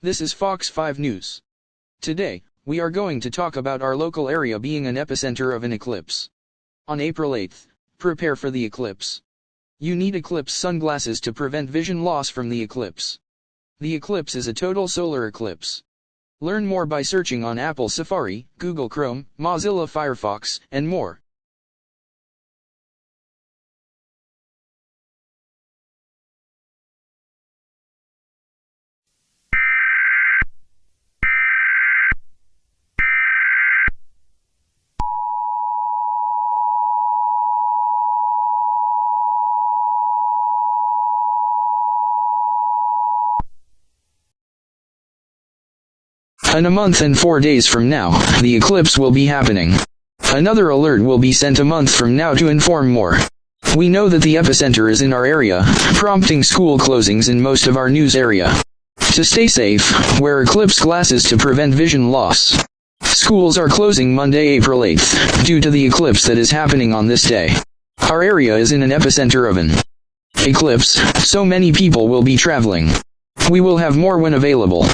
This is Fox 5 News. Today, we are going to talk about our local area being an epicenter of an eclipse. On April 8th, prepare for the eclipse. You need eclipse sunglasses to prevent vision loss from the eclipse. The eclipse is a total solar eclipse. Learn more by searching on Apple Safari, Google Chrome, Mozilla Firefox, and more. In a month and 4 days from now, the eclipse will be happening. Another alert will be sent a month from now to inform more. We know that the epicenter is in our area, prompting school closings in most of our news area. To stay safe, wear eclipse glasses to prevent vision loss. Schools are closing Monday, April 8th, due to the eclipse that is happening on this day. Our area is in an epicenter of an eclipse, so many people will be traveling. We will have more when available.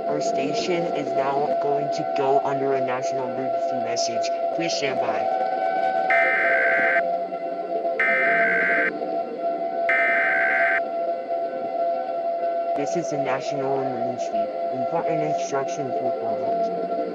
Our station is now going to go under a national emergency message. Please stand by. This is a national emergency. Important instructions were followed.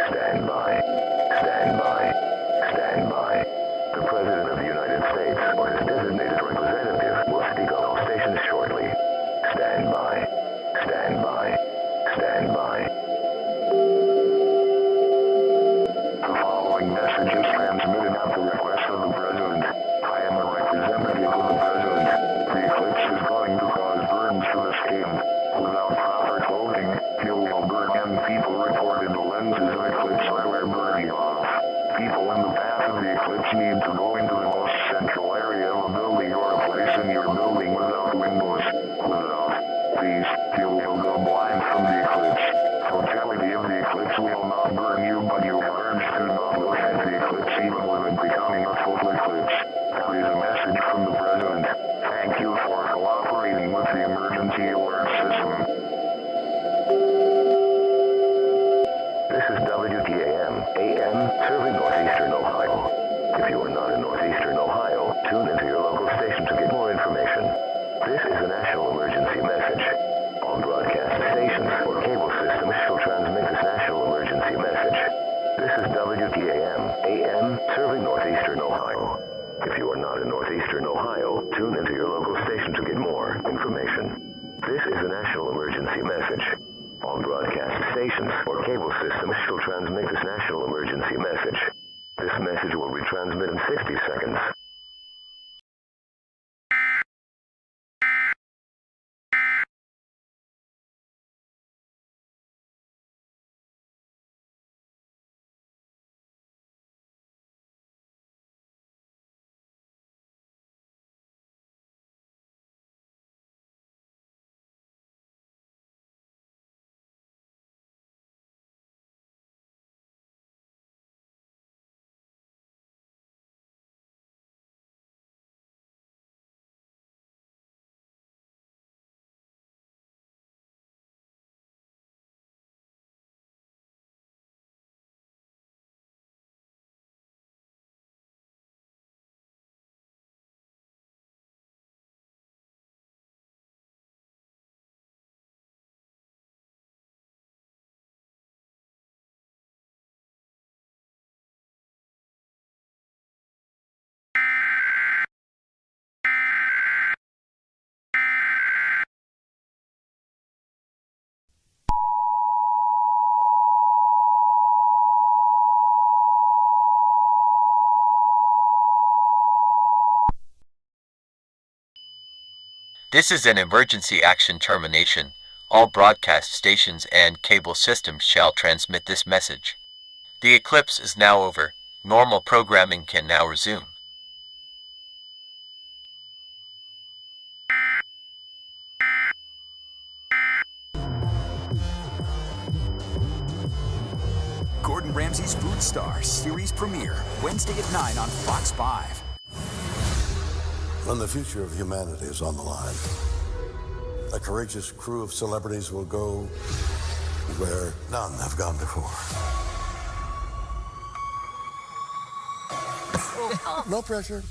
Stand by. Stand by. Stand by. The President of the United States or his designated representative will speak on all stations shortly. Stand by. Stand by. Stand by. The following message is transmitted at the request of the President. I am a representative of the President. The eclipse is going to cause burns to the skin. Without proper clothing, you will burn, and people reported the lenses of eclipse eyewear burning off. People in the path of the eclipse need to go into the most central area of a building or a place in your building without windows. Without these, you will go blind from the eclipse. Totality of the eclipse will not burn you, but you are urged to not look at the eclipse even with it becoming a total eclipse. That is a message from the President. Thank you for cooperating with the emergency alert system. This is WTAM, AM, serving Northeastern Ohio. If you are not in Northeastern Ohio, tune into your local station to get more information. This is a national emergency message. All broadcast stations or cable systems shall transmit this national emergency message. This is WTAM, AM, serving Northeastern Ohio. If you are not in Northeastern Ohio, tune into your local station to get more information. This is a national emergency message. All broadcast stations or cable systems shall transmit this national emergency message. This message will be transmitted in 60 seconds. This is an emergency action termination. All broadcast stations and cable systems shall transmit this message. The eclipse is now over. Normal programming can now resume. Gordon Ramsay's Food Star series premiere, Wednesday at 9 on Fox 5. When the future of humanity is on the line, a courageous crew of celebrities will go where none have gone before. No pressure.